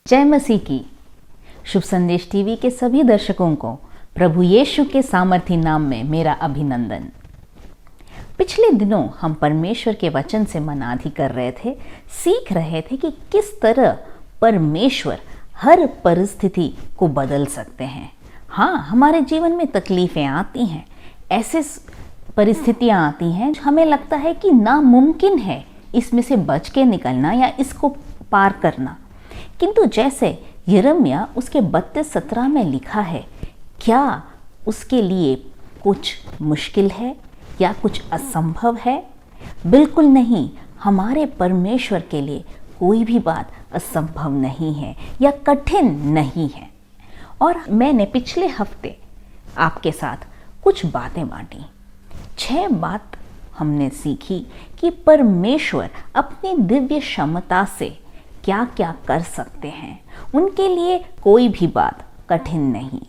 जय मसीह की। शुभ संदेश टीवी के सभी दर्शकों को प्रभु यीशु के सामर्थी नाम में मेरा अभिनंदन। पिछले दिनों हम परमेश्वर के वचन से मनाधी कर रहे थे, सीख रहे थे कि किस तरह परमेश्वर हर परिस्थिति को बदल सकते हैं। हाँ, हमारे जीवन में तकलीफें आती हैं, ऐसे परिस्थितियां आती हैं हमें लगता है कि नामुमकिन है इसमें से बच के निकलना या इसको पार करना। किंतु जैसे यिर्मयाह उसके 32:17 में लिखा है, क्या उसके लिए कुछ मुश्किल है या कुछ असंभव है? बिल्कुल नहीं। हमारे परमेश्वर के लिए कोई भी बात असंभव नहीं है या कठिन नहीं है। और मैंने पिछले हफ्ते आपके साथ कुछ बातें बांटी। 6 बात हमने सीखी कि परमेश्वर अपनी दिव्य क्षमता से क्या क्या कर सकते हैं। उनके लिए कोई भी बात कठिन नहीं।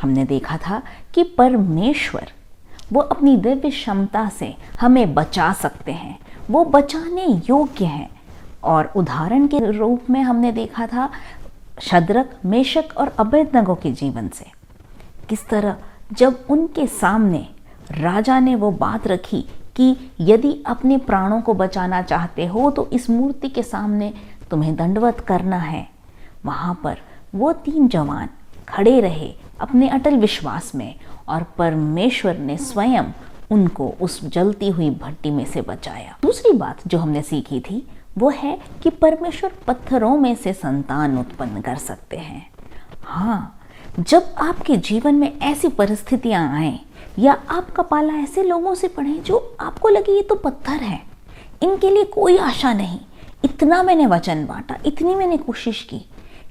हमने देखा था कि परमेश्वर वो अपनी दिव्य क्षमता से हमें बचा सकते हैं, वो बचाने योग्य हैं। और उदाहरण के रूप में हमने देखा था शद्रक, मेशक और अबेदनगो के जीवन से, किस तरह जब उनके सामने राजा ने वो बात रखी कि यदि अपने प्राणों को बचाना चाहते हो तो इस मूर्ति के सामने तुम्हें दंडवत करना है। वहाँ पर वो 3 जवान खड़े रहे अपने अटल विश्वास में, और परमेश्वर ने स्वयं उनको उस जलती हुई भट्टी में से बचाया। दूसरी बात जो हमने सीखी थी वो है कि परमेश्वर पत्थरों में से संतान उत्पन्न कर सकते हैं। हाँ, जब आपके जीवन में ऐसी परिस्थितियां आए या आपका पाला ऐसे लोगों से पड़े जो आपको लगे ये तो पत्थर है, इनके लिए कोई आशा नहीं, इतना मैंने वचन बांटा, इतनी मैंने कोशिश की,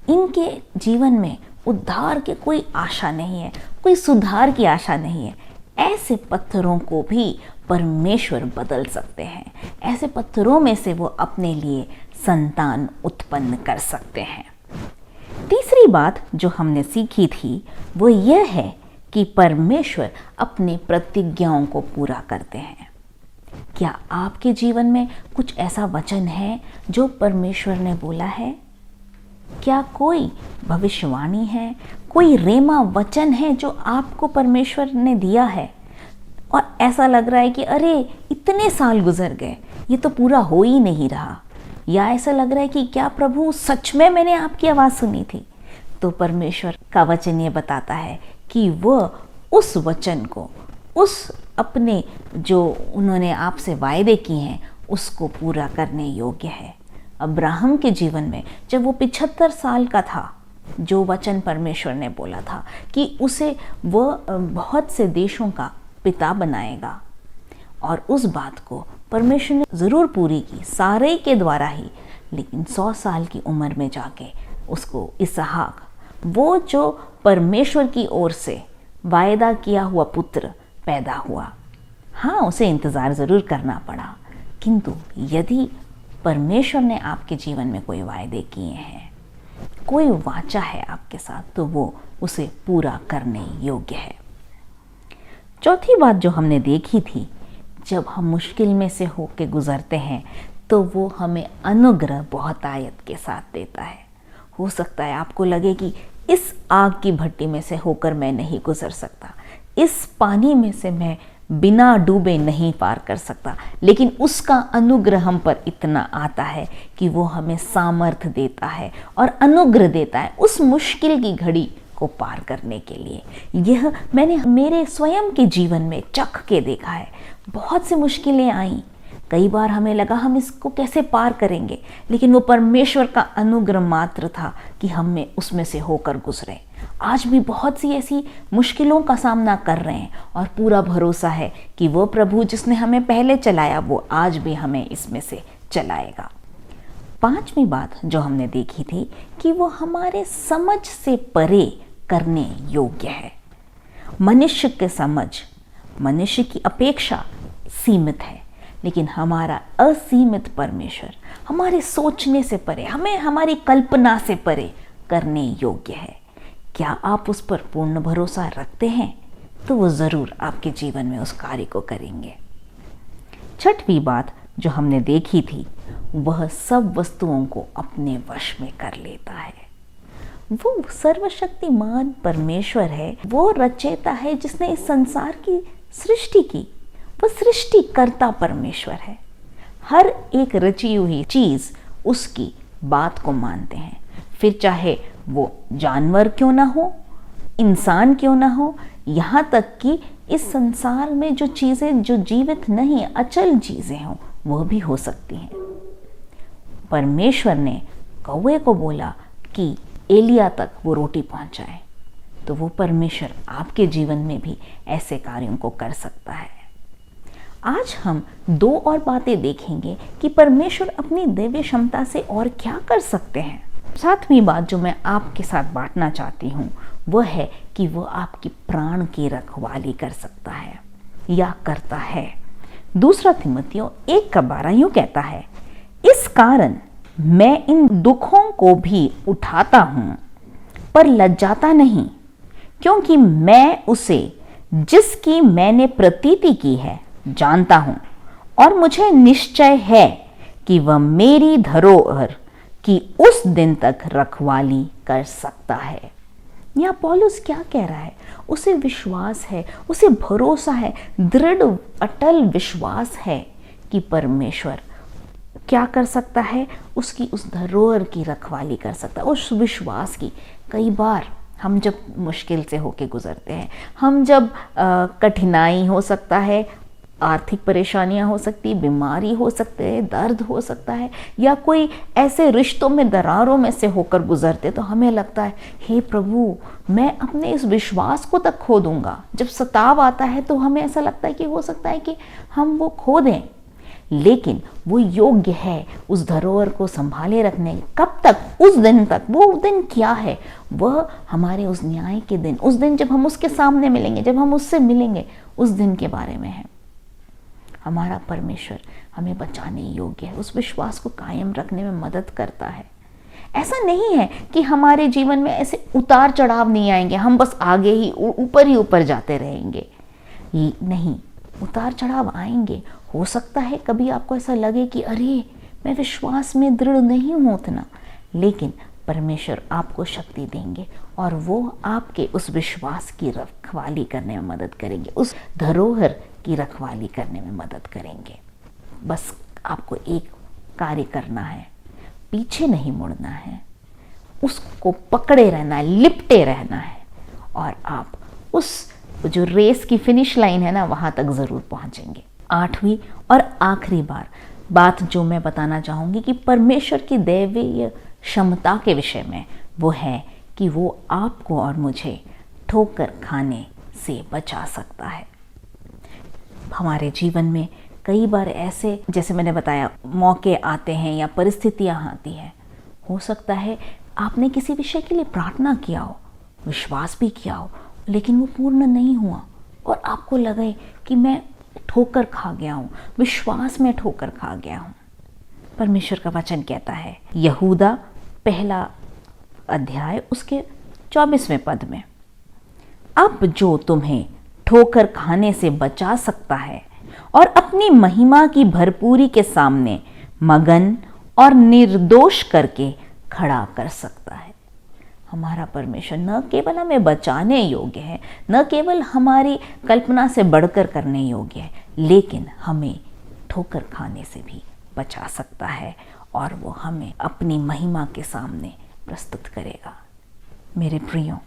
इनके जीवन में उद्धार की कोई आशा नहीं है, कोई सुधार की आशा नहीं है, ऐसे पत्थरों को भी परमेश्वर बदल सकते हैं। ऐसे पत्थरों में से वो अपने लिए संतान उत्पन्न कर सकते हैं। तीसरी बात जो हमने सीखी थी वो यह है कि परमेश्वर अपने प्रतिज्ञाओं को पूरा करते हैं। क्या आपके जीवन में कुछ ऐसा वचन है जो परमेश्वर ने बोला है? क्या कोई भविष्यवाणी है, कोई रेमा वचन है जो आपको परमेश्वर ने दिया है और ऐसा लग रहा है कि अरे इतने साल गुजर गए, ये तो पूरा हो ही नहीं रहा, या ऐसा लग रहा है कि क्या प्रभु सच में मैंने आपकी आवाज़ सुनी थी? तो परमेश्वर का वचन ये बताता है कि वह उस वचन को, उस अपने जो उन्होंने आपसे वायदे किए हैं उसको पूरा करने योग्य है। अब्राहम के जीवन में जब वो 75 साल का था, जो वचन परमेश्वर ने बोला था कि उसे वह बहुत से देशों का पिता बनाएगा, और उस बात को परमेश्वर ने ज़रूर पूरी की, सारे के द्वारा ही। लेकिन 100 साल की उम्र में जाके उसको इसहाक, वो जो परमेश्वर की ओर से वायदा किया हुआ पुत्र पैदा हुआ। हाँ, उसे इंतज़ार ज़रूर करना पड़ा, किंतु यदि परमेश्वर ने आपके जीवन में कोई वायदे किए हैं, कोई वाचा है आपके साथ, तो वो उसे पूरा करने योग्य है। चौथी बात जो हमने देखी थी, जब हम मुश्किल में से होके गुजरते हैं तो वो हमें अनुग्रह बहुतायत के साथ देता है। हो सकता है आपको लगे कि इस आग की भट्टी में से होकर मैं नहीं गुजर सकता, इस पानी में से मैं बिना डूबे नहीं पार कर सकता, लेकिन उसका अनुग्रह हम पर इतना आता है कि वो हमें सामर्थ्य देता है और अनुग्रह देता है उस मुश्किल की घड़ी को पार करने के लिए। यह मैंने मेरे स्वयं के जीवन में चख के देखा है। बहुत सी मुश्किलें आई, कई बार हमें लगा हम इसको कैसे पार करेंगे, लेकिन वो परमेश्वर का अनुग्रह मात्र था कि हमें उसमें से होकर गुजरे। आज भी बहुत सी ऐसी मुश्किलों का सामना कर रहे हैं और पूरा भरोसा है कि वो प्रभु जिसने हमें पहले चलाया वो आज भी हमें इसमें से चलाएगा। 5वीं बात जो हमने देखी थी कि वो हमारे समझ से परे करने योग्य है। मनुष्य की समझ, मनुष्य की अपेक्षा सीमित है, लेकिन हमारा असीमित परमेश्वर हमारे सोचने से परे, हमें हमारी कल्पना से परे करने योग्य है। क्या आप उस पर पूर्ण भरोसा रखते हैं? तो वो ज़रूर आपके जीवन में उस कार्य को करेंगे। 6वीं बात जो हमने देखी थी, वह सब वस्तुओं को अपने वश में कर लेता है। वो सर्वशक्तिमान परमेश्वर है, वो रचयिता है जिसने इस संसार की सृष्टि की। वो सृष्टिकर्ता परमेश्वर है। हर एक रची हुई चीज उसकी बात को मानते हैं, फिर चाहे वो जानवर क्यों ना हो, इंसान क्यों ना हो, यहाँ तक कि इस संसार में जो चीजें जो जीवित नहीं, अचल चीजें हों, वह भी हो सकती हैं। परमेश्वर ने कौवे को बोला कि एलिया तक वो रोटी पहुंचाए, तो वो परमेश्वर आपके जीवन में भी ऐसे कार्यों को कर सकता है। आज हम दो और बातें देखेंगे कि परमेश्वर अपनी दैवीय क्षमता से और क्या कर सकते हैं। सातवीं बात जो मैं आपके साथ बांटना चाहती हूँ वह है कि वो आपकी प्राण की रखवाली कर सकता है या करता है। दूसरा तीमुथियों 1:12 यूं कहता है, इस कारण मैं इन दुखों को भी उठाता हूं पर लज्जाता नहीं, क्योंकि मैं उसे जिसकी मैंने प्रतीति की है जानता हूं, और मुझे निश्चय है कि वह मेरी धरोहर की उस दिन तक रखवाली कर सकता है। यहाँ पौलुस क्या कह रहा है? उसे विश्वास है, उसे भरोसा है, दृढ़ अटल विश्वास है कि परमेश्वर क्या कर सकता है, उसकी उस धरोहर की रखवाली कर सकता है, उस विश्वास की। कई बार हम जब मुश्किल से होके गुजरते हैं, हम जब कठिनाई हो सकता है, आर्थिक परेशानियां हो सकती, बीमारी हो सकती है, दर्द हो सकता है, या कोई ऐसे रिश्तों में दरारों में से होकर गुजरते, तो हमें लगता है हे प्रभु मैं अपने इस विश्वास को तक खो दूंगा। जब सताव आता है तो हमें ऐसा लगता है कि हो सकता है कि हम वो खो दें, लेकिन वो योग्य है उस धरोहर को संभाले रखने। कब तक? उस दिन तक। वो दिन क्या है? वह हमारे उस न्याय के दिन, उस दिन जब हम उसके सामने मिलेंगे, जब हम उससे मिलेंगे, उस दिन के बारे में है। हमारा परमेश्वर हमें बचाने योग्य है, उस विश्वास को कायम रखने में मदद करता है। ऐसा नहीं है कि हमारे जीवन में ऐसे उतार चढ़ाव नहीं आएंगे, हम बस आगे ही ऊपर जाते रहेंगे। नहीं, उतार चढ़ाव आएंगे। हो सकता है कभी आपको ऐसा लगे कि अरे मैं विश्वास में दृढ़ नहीं हूं उतना, लेकिन परमेश्वर आपको शक्ति देंगे और वो आपके उस विश्वास की रखवाली करने में मदद करेंगे, उस धरोहर की रखवाली करने में मदद करेंगे। बस आपको एक कार्य करना है, पीछे नहीं मुड़ना है, उसको पकड़े रहना है, लिपटे रहना है, और आप उस जो रेस की फिनिश लाइन है ना, वहां तक जरूर पहुंचेंगे। आठवीं और आखिरी बात जो मैं बताना चाहूंगी कि परमेश्वर की दैवीय क्षमता के विषय में, वो है कि वो आपको और मुझे ठोकर खाने से बचा सकता है। हमारे जीवन में कई बार ऐसे, जैसे मैंने बताया, मौके आते हैं या परिस्थितियां आती हैं। हो सकता है आपने किसी विषय के लिए प्रार्थना किया हो, विश्वास भी किया हो, लेकिन वो पूर्ण नहीं हुआ और आपको लगे कि मैं ठोकर खा गया हूँ, विश्वास में ठोकर खा गया हूँ। परमेश्वर का वचन कहता है, यहूदा 1 अध्याय उसके 24वें पद में, अब जो तुम्हें ठोकर खाने से बचा सकता है और अपनी महिमा की भरपूरी के सामने मगन और निर्दोष करके खड़ा कर सकता है। हमारा परमेश्वर न केवल हमें बचाने योग्य है, न केवल हमारी कल्पना से बढ़कर करने योग्य है, लेकिन हमें ठोकर खाने से भी बचा सकता है और वो हमें अपनी महिमा के सामने प्रस्तुत करेगा। मेरे प्रियो,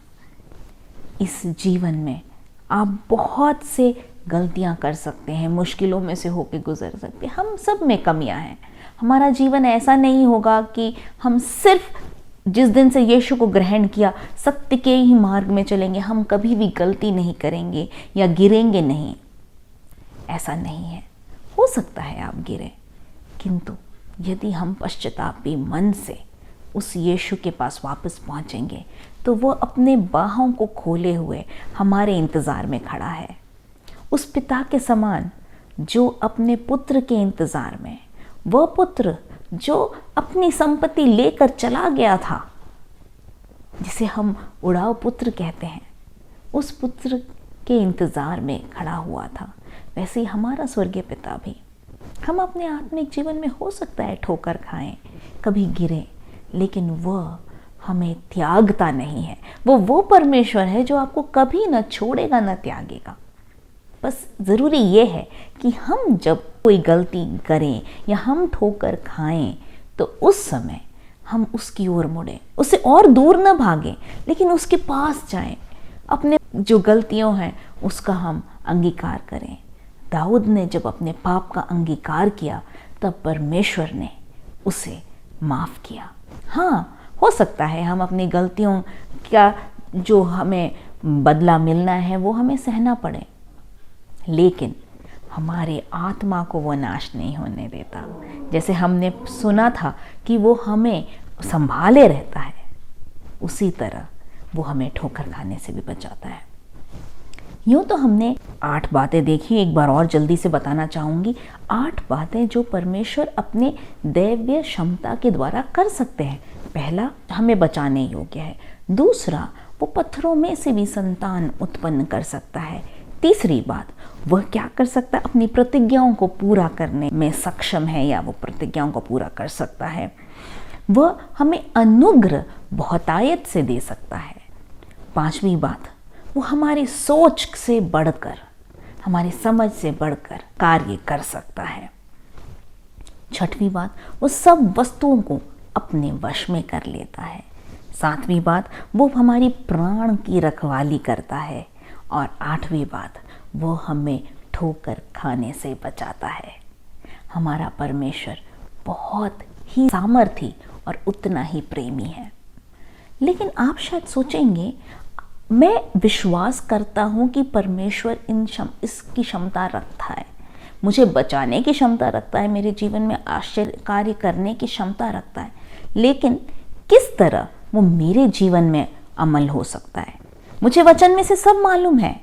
इस जीवन में आप बहुत से गलतियां कर सकते हैं, मुश्किलों में से होकर गुजर सकते हैं। हम सब में कमियां हैं। हमारा जीवन ऐसा नहीं होगा कि हम सिर्फ जिस दिन से यीशु को ग्रहण किया सत्य के ही मार्ग में चलेंगे, हम कभी भी गलती नहीं करेंगे या गिरेंगे नहीं। ऐसा नहीं है। हो सकता है आप गिरे, किंतु यदि हम पश्चातापी मन से उस यीशु के पास वापस पहुंचेंगे तो वो अपने बाहों को खोले हुए हमारे इंतज़ार में खड़ा है। उस पिता के समान जो अपने पुत्र के इंतज़ार में, वह पुत्र जो अपनी संपत्ति लेकर चला गया था, जिसे हम उड़ाऊ पुत्र कहते हैं, उस पुत्र के इंतज़ार में खड़ा हुआ था। वैसे ही हमारा स्वर्गीय पिता भी। हम अपने आत्मिक जीवन में हो सकता है ठोकर खाएं, कभी गिरें, लेकिन वह हमें त्यागता नहीं है। वो परमेश्वर है जो आपको कभी न छोड़ेगा न त्यागेगा। बस ज़रूरी ये है कि हम जब कोई गलती करें या हम ठोकर खाएं तो उस समय हम उसकी ओर मुड़ें, उससे और दूर न भागें, लेकिन उसके पास जाएं, अपने जो गलतियां हैं उसका हम अंगीकार करें। दाऊद ने जब अपने पाप का अंगीकार किया तब परमेश्वर ने उसे माफ़ किया। हाँ, हो सकता है हम अपनी गलतियों का जो हमें बदला मिलना है वो हमें सहना पड़े, लेकिन हमारे आत्मा को वो नाश नहीं होने देता। जैसे हमने सुना था कि वो हमें संभाले रहता है, उसी तरह वो हमें ठोकर खाने से भी बचाता है। यूँ तो हमने 8 बातें देखी, एक बार और जल्दी से बताना चाहूँगी। 8 बातें जो परमेश्वर अपने दैवीय क्षमता के द्वारा कर सकते हैं। पहला, हमें बचाने योग्य है। दूसरा, वो पत्थरों में से भी संतान उत्पन्न कर सकता है। तीसरी बात, वह क्या कर सकता है, अपनी प्रतिज्ञाओं को पूरा करने में सक्षम है या वो प्रतिज्ञाओं को पूरा कर सकता है। वह हमें अनुग्रह बहुतायत से दे सकता है। 5वीं बात, वो हमारी सोच से बढ़कर, हमारी समझ से बढ़कर कार्य कर सकता है। 6वीं बात, वो सब वस्तुओं को अपने वश में कर लेता है। 7वीं बात, वो हमारी प्राण की रखवाली करता है। और 8वीं बात, वो हमें ठोकर खाने से बचाता है। हमारा परमेश्वर बहुत ही सामर्थी और उतना ही प्रेमी है। लेकिन आप शायद सोचेंगे, मैं विश्वास करता हूँ कि परमेश्वर इसकी क्षमता रखता है, मुझे बचाने की क्षमता रखता है, मेरे जीवन में आश्चर्य कार्य करने की क्षमता रखता है, लेकिन किस तरह वो मेरे जीवन में अमल हो सकता है? मुझे वचन में से सब मालूम है,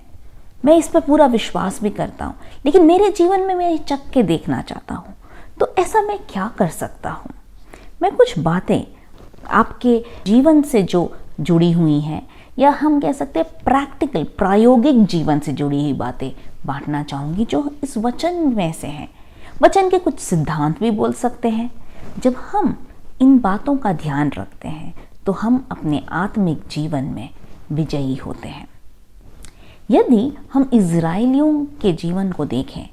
मैं इस पर पूरा विश्वास भी करता हूँ, लेकिन मेरे जीवन में मैं चख के देखना चाहता हूँ। तो ऐसा मैं क्या कर सकता हूँ? मैं कुछ बातें आपके जीवन से जो जुड़ी हुई हैं, या हम कह सकते हैं प्रैक्टिकल, प्रायोगिक जीवन से जुड़ी हुई बातें बांटना चाहूँगी जो इस वचन में से हैं। वचन के कुछ सिद्धांत भी बोल सकते हैं। जब हम इन बातों का ध्यान रखते हैं तो हम अपने आत्मिक जीवन में विजयी होते हैं। यदि हम इज़राइलियों के जीवन को देखें,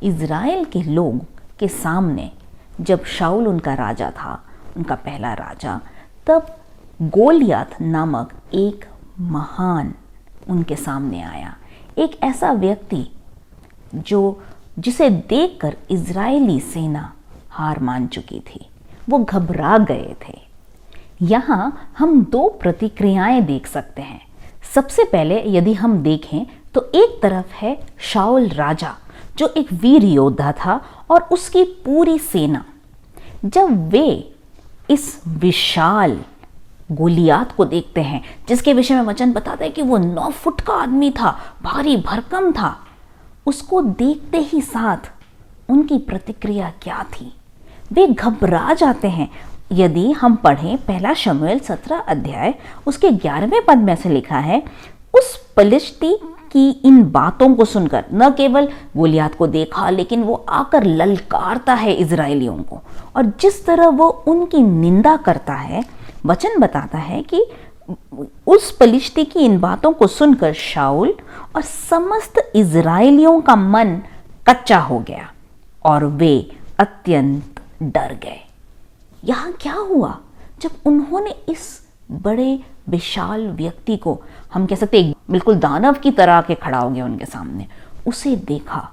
इज़राइल के लोग के सामने जब शाऊल उनका राजा था, उनका पहला राजा, तब गोलियत नामक एक महान उनके सामने आया। एक ऐसा व्यक्ति जिसे देखकर इज़राइली सेना हार मान चुकी थी, वो घबरा गए थे। यहाँ हम 2 प्रतिक्रियाएं देख सकते हैं। सबसे पहले यदि हम देखें तो एक तरफ है शाऊल राजा जो एक वीर योद्धा था और उसकी पूरी सेना। जब वे इस विशाल गोलियात को देखते हैं, जिसके विषय में वचन बताता है कि वो 9 फुट का आदमी था, भारी भरकम था, उसको देखते ही साथ उनकी प्रतिक्रिया क्या थी? वे घबरा जाते हैं। यदि हम पढ़ें 1 शमूएल 17 अध्याय उसके 11वें पद में से लिखा है, उस पलिश्ती की इन बातों को सुनकर न केवल गोलियत को देखा, लेकिन वो आकर ललकारता है इज़राइलियों को, और जिस तरह वो उनकी निंदा करता है, वचन बताता है कि उस पलिश्ती की इन बातों को सुनकर शाऊल और समस्त इज़राइलियों का मन कच्चा हो गया और वे अत्यंत डर गए। यहाँ क्या हुआ? जब उन्होंने इस बड़े विशाल व्यक्ति को, हम कह सकते हैं बिल्कुल दानव की तरह के खड़ा हो गया उनके सामने, उसे देखा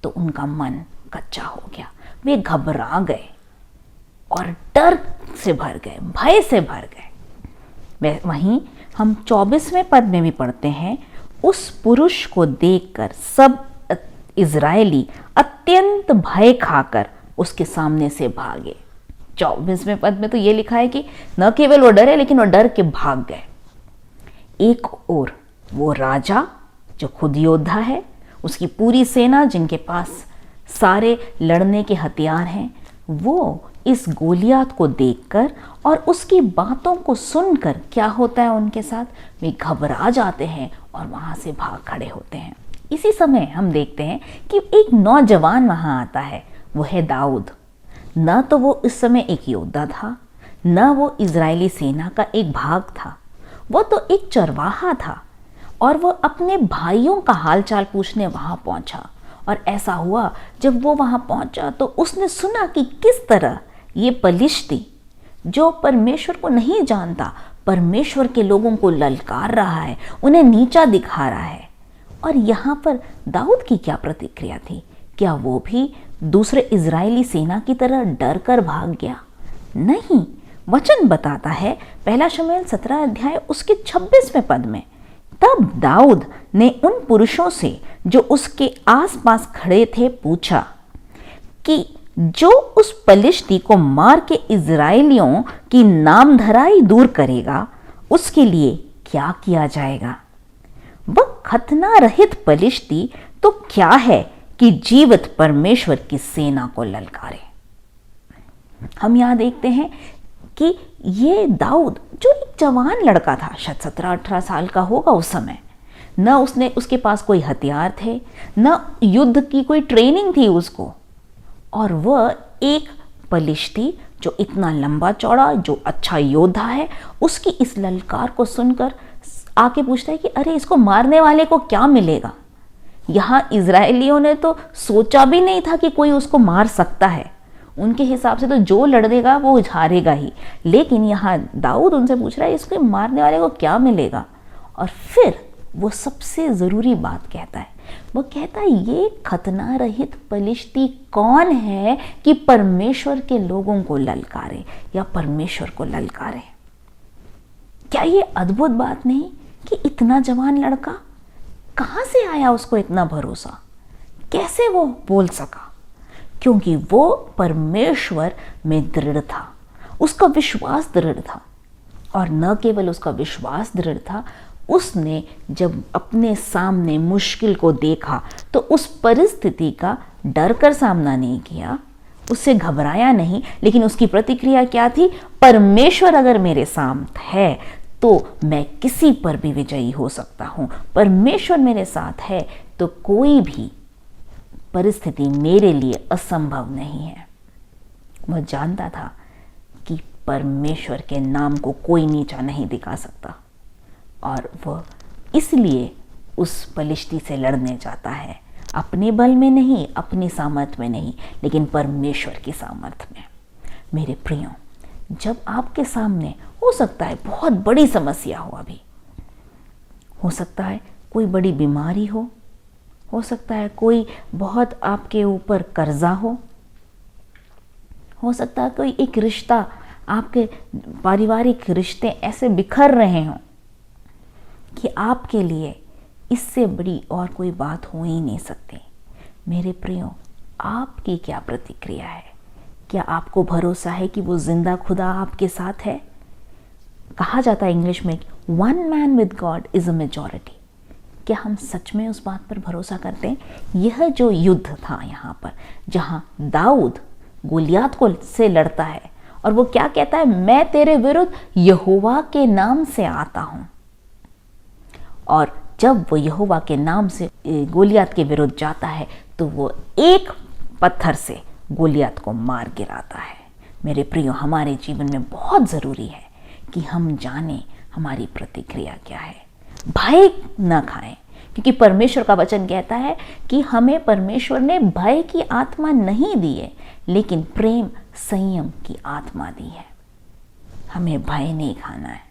तो उनका मन कच्चा हो गया। वे घबरा गए और डर से भर गए, भय से भर गए। वहीं हम 24वें पद में भी पढ़ते हैं, उस पुरुष को देखकर सब इज़राइली अत्यंत भय खाकर उसके सामने से भागे। 24वें पद में तो ये लिखा है कि न केवल वो डरे, लेकिन वो डर के भाग गए। एक ओर वो राजा जो खुद योद्धा है, उसकी पूरी सेना जिनके पास सारे लड़ने के हथियार हैं, वो इस गोलियत को देखकर और उसकी बातों को सुनकर क्या होता है उनके साथ? वे घबरा जाते हैं और वहां से भाग खड़े होते हैं। इसी समय हम देखते हैं कि एक नौजवान वहां आता है, वो है दाऊद। न तो वो इस समय एक योद्धा था, न वो इजरायली सेना का एक भाग था, वो तो एक चरवाहा था और वो अपने भाइयों का हालचाल पूछने वहां पहुंचा। और ऐसा हुआ, जब वो वहां पहुंचा तो उसने सुना कि किस तरह ये पलिश्ती, जो परमेश्वर को नहीं जानता, परमेश्वर के लोगों को ललकार रहा है, उन्हें नीचा दिखा रहा है। और यहाँ पर दाऊद की क्या प्रतिक्रिया थी? क्या वो भी दूसरे इजरायली सेना की तरह डर कर भाग गया? नहीं, वचन बताता है पहला शमूएल 17 अध्याय उसके 26वें पद में, तब दाऊद ने उन पुरुषों से जो उसके आसपास खड़े थे पूछा कि जो उस पलिश्ती को मार के इजराइलियों की नामधराई दूर करेगा, उसके लिए क्या किया जाएगा? वह खतना रहित पलिश्ती तो क्या है कि जीवित परमेश्वर की सेना को ललकारे। हम यहां देखते हैं कि ये दाऊद, जो एक जवान लड़का था, शायद 17-18 साल का होगा उस समय, न उसके पास कोई हथियार थे, न युद्ध की कोई ट्रेनिंग थी उसको, और वह एक पलिश्ती जो इतना लंबा चौड़ा, जो अच्छा योद्धा है, उसकी इस ललकार को सुनकर आके पूछता है कि अरे इसको मारने वाले को क्या मिलेगा? यहाँ इजरायलियों ने तो सोचा भी नहीं था कि कोई उसको मार सकता है। उनके हिसाब से तो जो लड़ेगा वो हारेगा ही, लेकिन यहाँ दाऊद उनसे पूछ रहा है इसको मारने वाले को क्या मिलेगा? और फिर वो सबसे ज़रूरी बात कहता है, वो कहता है ये खतना रहित पलिश्ती कौन है कि परमेश्वर के लोगों को ललकारे या परमेश्वर को ललकारे? क्या ये अद्भुत बात नहीं कि इतना जवान लड़का, कहाँ से आया उसको इतना भरोसा? कैसे वो बोल सका? क्योंकि वो परमेश्वर में दृढ़ था, उसका विश्वास दृढ़ था। और न केवल उसका विश्वास दृढ़ था, उसने जब अपने सामने मुश्किल को देखा तो उस परिस्थिति का डर कर सामना नहीं किया, उससे घबराया नहीं, लेकिन उसकी प्रतिक्रिया क्या थी? परमेश्वर अगर मेरे साथ है तो मैं किसी पर भी विजयी हो सकता हूं। परमेश्वर मेरे साथ है तो कोई भी परिस्थिति मेरे लिए असंभव नहीं है। वह जानता था कि परमेश्वर के नाम को कोई नीचा नहीं दिखा सकता, और वह इसलिए उस पलिश्ती से लड़ने जाता है, अपने बल में नहीं, अपनी सामर्थ में नहीं, लेकिन परमेश्वर की सामर्थ में। मेरे प्रियो, जब आपके सामने हो सकता है बहुत बड़ी समस्या हो, अभी हो सकता है कोई बड़ी बीमारी हो सकता है कोई बहुत आपके ऊपर कर्जा हो सकता है कोई एक रिश्ता, आपके पारिवारिक रिश्ते ऐसे बिखर रहे हों कि आपके लिए इससे बड़ी और कोई बात हो ही नहीं सकती। मेरे प्रियो, आपकी क्या प्रतिक्रिया है? क्या आपको भरोसा है कि वो जिंदा खुदा आपके साथ है? कहा जाता है इंग्लिश में, one man with God is a majority. क्या हम सच में उस बात पर भरोसा करते हैं? यह जो युद्ध था यहाँ पर, जहाँ दाऊद गोलियात को से लड़ता है और वो क्या कहता है, मैं तेरे विरुद्ध यहोवा के नाम से आता हूँ। और जब वो यहोवा के नाम से गोलियात के विरुद्ध जाता है तो वो एक पत्थर से गोलियात को मार गिराता है। मेरे प्रियो, हमारे जीवन में बहुत ज़रूरी है कि हम जानें हमारी प्रतिक्रिया क्या है। भय न खाएं, क्योंकि परमेश्वर का वचन कहता है कि हमें परमेश्वर ने भय की आत्मा नहीं दी है, लेकिन प्रेम संयम की आत्मा दी है। हमें भय नहीं खाना है।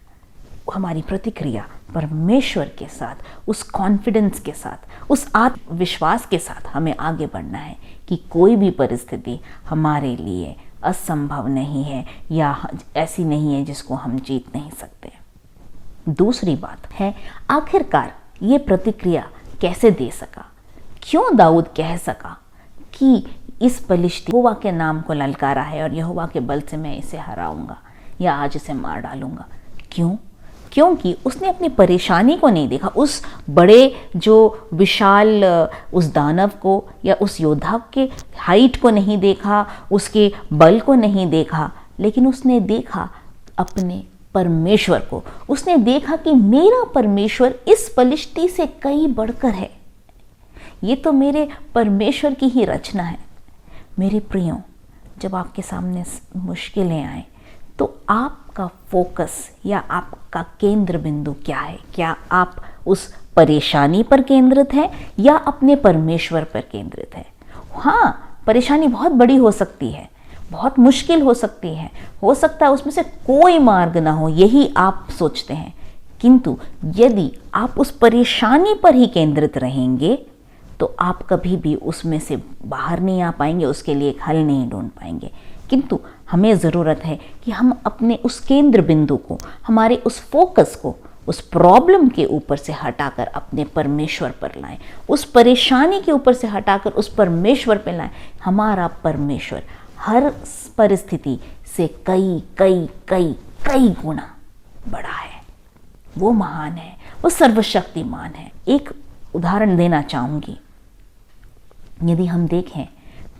हमारी प्रतिक्रिया परमेश्वर के साथ, उस कॉन्फिडेंस के साथ, उस आत्मविश्वास के साथ हमें आगे बढ़ना है कि कोई भी परिस्थिति हमारे लिए असंभव नहीं है या ऐसी नहीं है जिसको हम जीत नहीं सकते। दूसरी बात है, आखिरकार ये प्रतिक्रिया कैसे दे सका? क्यों दाऊद कह सका कि इस पलिश्ती यहोवा के नाम को ललकारा है और यहोवा के बल से मैं इसे हराऊंगा या आज इसे मार डालूंगा? क्यों? क्योंकि उसने अपनी परेशानी को नहीं देखा, उस बड़े जो विशाल उस दानव को या उस योद्धा के हाइट को नहीं देखा, उसके बल को नहीं देखा, लेकिन उसने देखा अपने परमेश्वर को। उसने देखा कि मेरा परमेश्वर इस पलिश्ती से कहीं बढ़कर है। ये तो मेरे परमेश्वर की ही रचना है। मेरे प्रियो, जब आपके सामने मुश्किलें आए तो आपका फोकस या आपका केंद्र बिंदु क्या है? क्या आप उस परेशानी पर केंद्रित है या अपने परमेश्वर पर केंद्रित है? हाँ, परेशानी बहुत बड़ी हो सकती है, बहुत मुश्किल हो सकती है, हो सकता है उसमें से कोई मार्ग ना हो, यही आप सोचते हैं। किंतु यदि आप उस परेशानी पर ही केंद्रित रहेंगे तो आप कभी भी उसमें से बाहर नहीं आ पाएंगे, उसके लिए एक हल नहीं ढूंढ पाएंगे। किंतु हमें ज़रूरत है कि हम अपने उस केंद्र बिंदु को, हमारे उस फोकस को उस प्रॉब्लम के ऊपर से हटाकर अपने परमेश्वर पर लाएं, उस परेशानी के ऊपर से हटाकर उस परमेश्वर पर लाएं। हमारा परमेश्वर हर परिस्थिति से कई कई कई कई गुना बड़ा है। वो महान है, वो सर्वशक्तिमान है। एक उदाहरण देना चाहूँगी। यदि हम देखें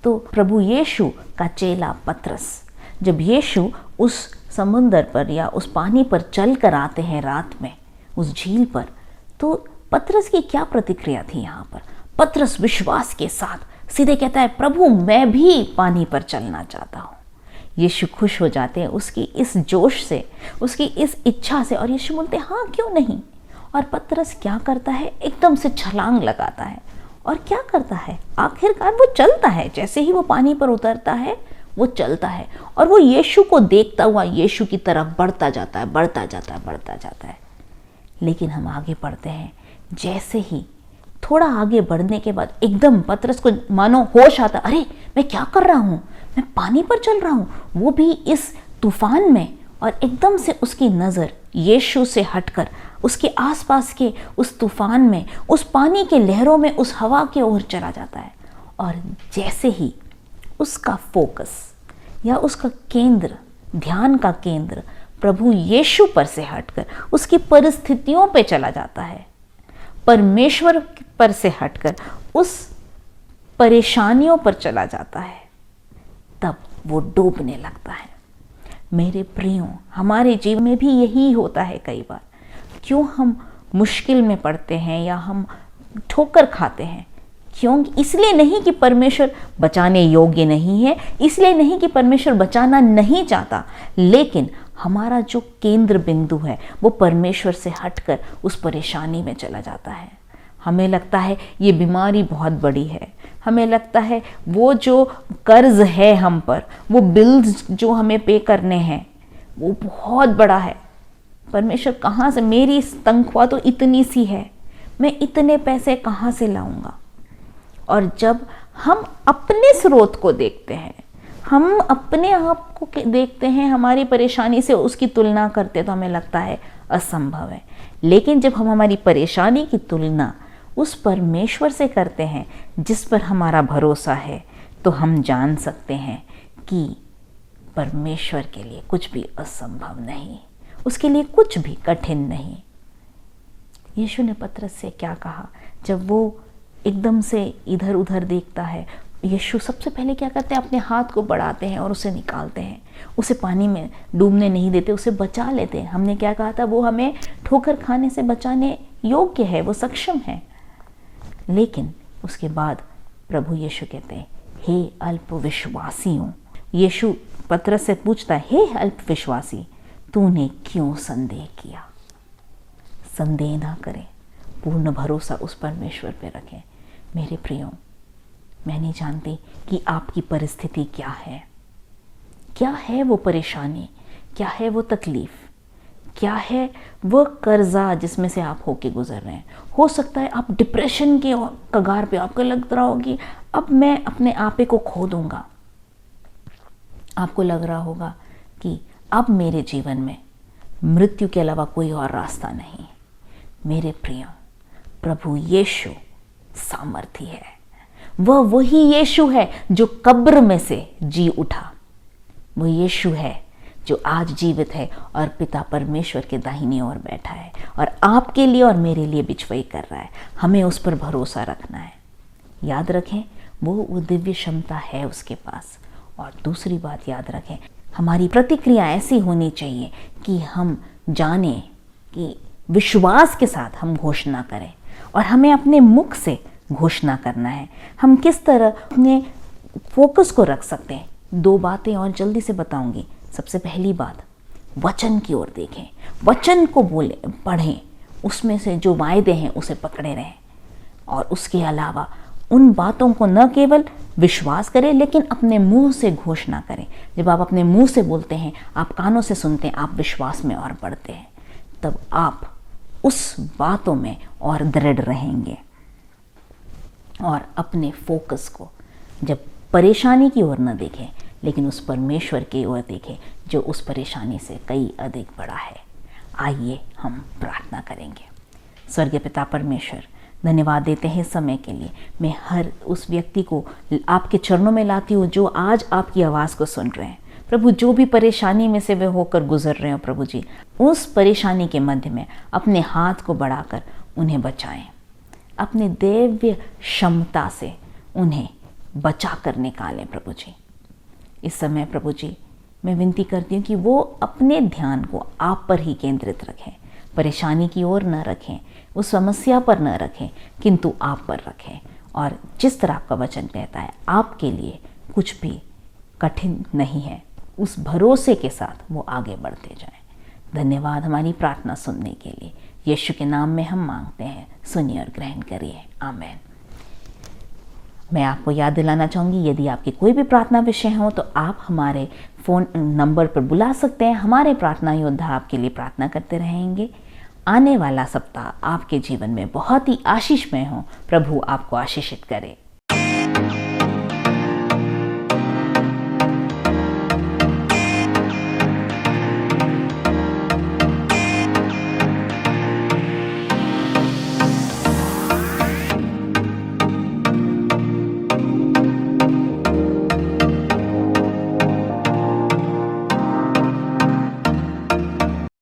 तो प्रभु यीशु का चेला पतरस, जब यीशु उस समुंदर पर या उस पानी पर चल कर आते हैं रात में उस झील पर, तो पतरस की क्या प्रतिक्रिया थी? यहाँ पर पतरस विश्वास के साथ सीधे कहता है, प्रभु मैं भी पानी पर चलना चाहता हूँ। यीशु खुश हो जाते हैं उसकी इस जोश से, उसकी इस इच्छा से, और यीशु बोलते हैं हाँ क्यों नहीं। और पतरस क्या करता है? एकदम से छलांग लगाता है और क्या करता है? आखिरकार वो चलता है। जैसे ही वो पानी पर उतरता है वो चलता है और वो यीशु को देखता हुआ यीशु की तरफ बढ़ता जाता है, बढ़ता जाता है, बढ़ता जाता है। लेकिन हम आगे बढ़ते हैं, जैसे ही थोड़ा आगे बढ़ने के बाद एकदम पतरस को मानो होश आता, अरे मैं क्या कर रहा हूँ, मैं पानी पर चल रहा हूँ, वो भी इस तूफान में। और एकदम से उसकी नज़र यीशु से हटकर उसके आसपास के उस तूफान में, उस पानी के लहरों में, उस हवा के ओर चला जाता है। और जैसे ही उसका फोकस या उसका केंद्र, ध्यान का केंद्र प्रभु यीशु पर से हटकर उसकी परिस्थितियों पे चला जाता है, परमेश्वर पर से हटकर उस परेशानियों पर चला जाता है, तब वो डूबने लगता है। मेरे प्रियो, हमारे जीवन में भी यही होता है कई बार। क्यों हम मुश्किल में पड़ते हैं या हम ठोकर खाते हैं? क्यों? इसलिए नहीं कि परमेश्वर बचाने योग्य नहीं है, इसलिए नहीं कि परमेश्वर बचाना नहीं चाहता, लेकिन हमारा जो केंद्र बिंदु है वो परमेश्वर से हटकर उस परेशानी में चला जाता है। हमें लगता है ये बीमारी बहुत बड़ी है, हमें लगता है वो जो कर्ज है हम पर, वो बिल्स जो हमें पे करने हैं वो बहुत बड़ा है। परमेश्वर कहाँ से, मेरी तनख्वाह तो इतनी सी है, मैं इतने पैसे कहाँ से लाऊंगा? और जब हम अपने स्रोत को देखते हैं, हम अपने आप को देखते हैं, हमारी परेशानी से उसकी तुलना करते तो हमें लगता है असंभव है। लेकिन जब हम हमारी परेशानी की तुलना उस परमेश्वर से करते हैं जिस पर हमारा भरोसा है, तो हम जान सकते हैं कि परमेश्वर के लिए कुछ भी असंभव नहीं, उसके लिए कुछ भी कठिन नहीं। यीशु ने पतरस से क्या कहा? जब वो एकदम से इधर उधर देखता है, यीशु सबसे पहले क्या करते हैं? अपने हाथ को बढ़ाते हैं और उसे निकालते हैं, उसे पानी में डूबने नहीं देते, उसे बचा लेते हैं। हमने क्या कहा था? वो हमें ठोकर खाने से बचाने योग्य है, वो सक्षम है। लेकिन उसके बाद प्रभु यीशु कहते हैं, हे अल्प विश्वासियों। यीशु पतरस से पूछता है, हे अल्प विश्वासी, तूने क्यों संदेह किया? संदेह ना करें, पूर्ण भरोसा उस परमेश्वर पे रखें। मेरे प्रियो, मैं नहीं जानती कि आपकी परिस्थिति क्या है वो परेशानी, क्या है वो तकलीफ, क्या है वो कर्जा जिसमें से आप होके गुजर रहे हैं। हो सकता है आप डिप्रेशन के कगार पे, आपको लग रहा होगा कि अब मैं अपने आपे को खो दूंगा। आपको लग रहा होगा कि अब मेरे जीवन में मृत्यु के अलावा कोई और रास्ता नहीं। मेरे प्रियो, प्रभु यीशु सामर्थी है। वह वही यीशु है जो कब्र में से जी उठा। वो यीशु है जो आज जीवित है और पिता परमेश्वर के दाहिनी ओर बैठा है और आपके लिए और मेरे लिए बिचवाई कर रहा है। हमें उस पर भरोसा रखना है। याद रखें, वो दिव्य क्षमता है उसके पास। और दूसरी बात याद रखें, हमारी प्रतिक्रिया ऐसी होनी चाहिए कि हम जाने कि विश्वास के साथ हम घोषणा करें, और हमें अपने मुख से घोषणा करना है। हम किस तरह अपने फोकस को रख सकते हैं? 2 बातें और जल्दी से बताऊंगी। सबसे पहली बात, वचन की ओर देखें, वचन को बोले, पढ़ें, उसमें से जो वायदे हैं उसे पकड़े रहें। और उसके अलावा उन बातों को न केवल विश्वास करें लेकिन अपने मुंह से घोषणा करें। जब आप अपने मुंह से बोलते हैं, आप कानों से सुनते हैं, आप विश्वास में और बढ़ते हैं, तब आप उस बातों में और दृढ़ रहेंगे। और अपने फोकस को जब परेशानी की ओर न देखें लेकिन उस परमेश्वर की ओर देखें जो उस परेशानी से कई अधिक बड़ा है। आइए हम प्रार्थना करेंगे। स्वर्गीय पिता परमेश्वर, धन्यवाद देते हैं समय के लिए। मैं हर उस व्यक्ति को आपके चरणों में लाती हूँ जो आज आपकी आवाज़ को सुन रहे हैं। प्रभु, जो भी परेशानी में से वे होकर गुजर रहे हो प्रभु जी, उस परेशानी के मध्य में अपने हाथ को बढ़ाकर उन्हें बचाएं। अपने दिव्य क्षमता से उन्हें बचा कर निकालें प्रभु जी। इस समय प्रभु जी मैं विनती करती हूँ कि वो अपने ध्यान को आप पर ही केंद्रित रखें, परेशानी की ओर न रखें, उस समस्या पर न रखें, किंतु आप पर रखें। और जिस तरह आपका वचन कहता है, आपके लिए कुछ भी कठिन नहीं है, उस भरोसे के साथ वो आगे बढ़ते जाएं। धन्यवाद हमारी प्रार्थना सुनने के लिए। यीशु के नाम में हम मांगते हैं, सुनिए और ग्रहण करिए। आमीन। मैं आपको याद दिलाना चाहूँगी, यदि आपके कोई भी प्रार्थना विषय हो तो आप हमारे फ़ोन नंबर पर बुला सकते हैं। हमारे प्रार्थना योद्धा आपके लिए प्रार्थना करते रहेंगे। आने वाला सप्ताह आपके जीवन में बहुत ही आशीषमय हो। प्रभु आपको आशीषित करे।